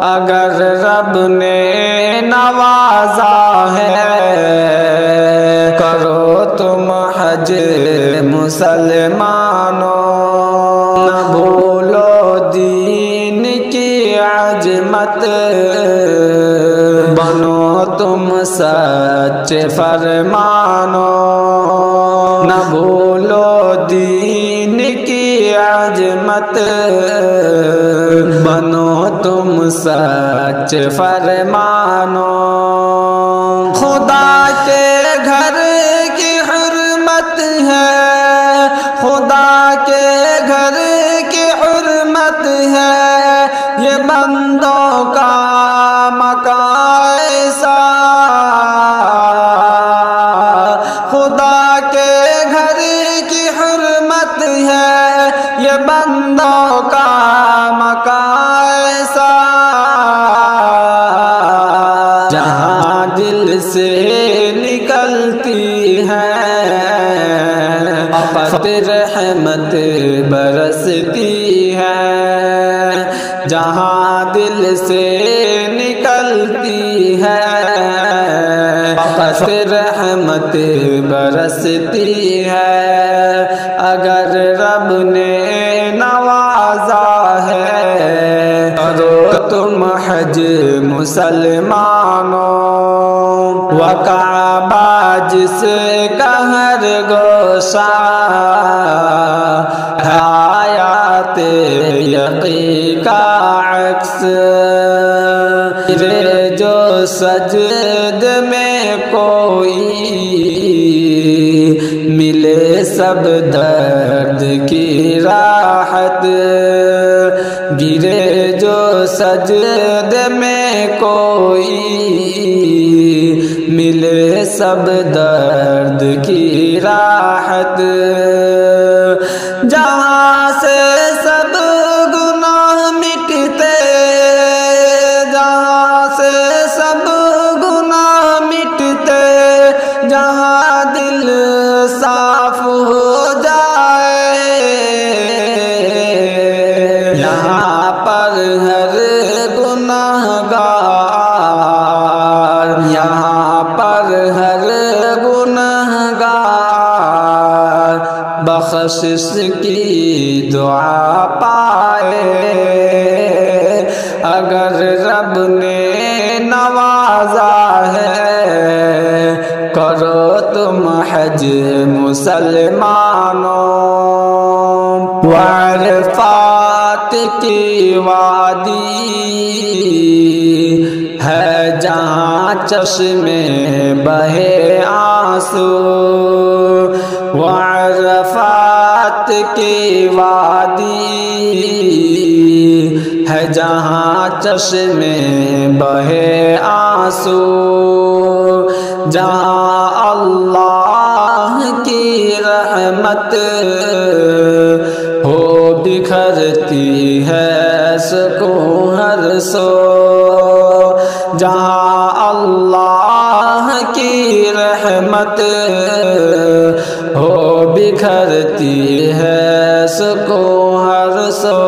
اگر رب نے نوازا ہے کرو تم حج مسلمانوں، نہ بھولو دین کی عظمت، بنو تم سچ فرمانو، نہ بھولو دین کی عظمت، بنو تم سچ فرمانو۔ خدا کے گھر کی حرمت ہے، خدا کے گھر کی حرمت ہے، یہ بندوں کا مکان ایسا، خدا کے گھر کی حرمت ہے، یہ بندوں کا مکان ایسا، جہاں دل سے نکلتی ہے رحمت برستی ہے، جہاں دل سے نکلتی ہے رحمت برستی ہے۔ اگر رب نے نوازا ہے کرو تم حج مسلمانوں، وکعبہ جس کا ہر گوشہ آیات یقی کا عکس، گرے جو سجد میں کوئی ملے سب درد کی راحت، گرے جو سجد میں کوئی ملے سب درد کی راحت، جہاں سے سب گناہ مٹتے، جہاں سے سب گناہ مٹتے، جہاں دل صاف ہو جائے، یہاں پر ہر گناہ گار، یہاں پر ہر گناہ گار بخشش کی دعا پائے۔ اگر رب نے نوازا ہے کرو تم حج مسلمانوں، وعرفات کی وادی ہے جہاں چشمے بہے آنسو، وعرفات کی وادی ہے جہاں چشمے بہے آنسو، جہاں اللہ کی رحمت ہو بکھرتی ہے سکون ہر سو، جہاں اللہ کی رحمت ہو بکھرتی ہے سکون ہر سو،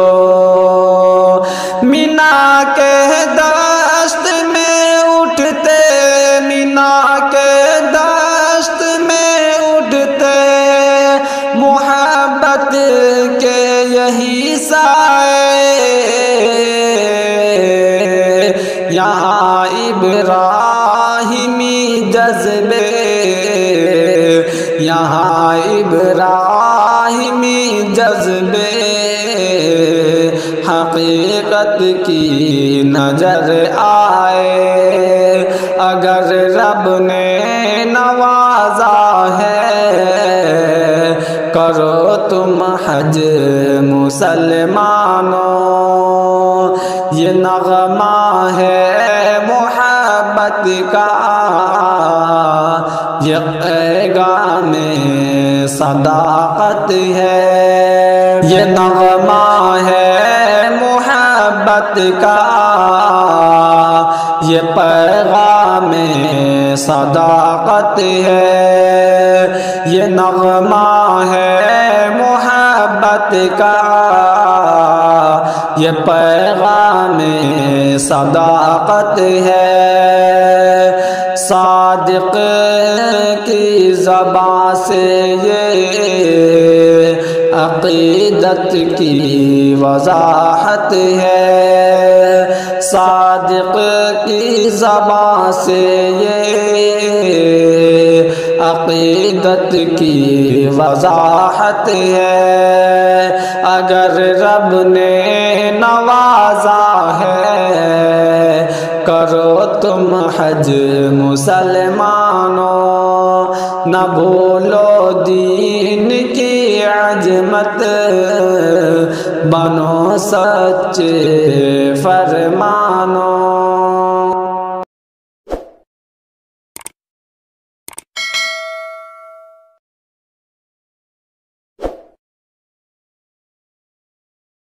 مینا کے دشت میں اٹھتے، مینا کے دشت میں اٹھتے محبت کے یہی سائے، یہاں ابراہیمی جذبے، یہاں ابراہیمی جذبے حقیقت کی نظر آئے۔ اگر رب نے نوازا ہے کرو تم حج مسلمانوں، یہ نغمہ ہے محبت کا، یہ پیغام صداقت ہے، یہ نغمہ ہے محبت کا، یہ پیغام صداقت ہے، یہ نغمہ ہے محبت کا، یہ پیغام صداقت ہے، صادق کی زبان سے یہ عقیدت کی وضاحت ہے، صادق کی زبان سے یہ عقیدت کی وضاحت ہے۔ اگر رب نے نوازا ہے کرو تم حج مسلمانوں، نہ بھولو دین کی عظمت، بنو سچے فرمانوں۔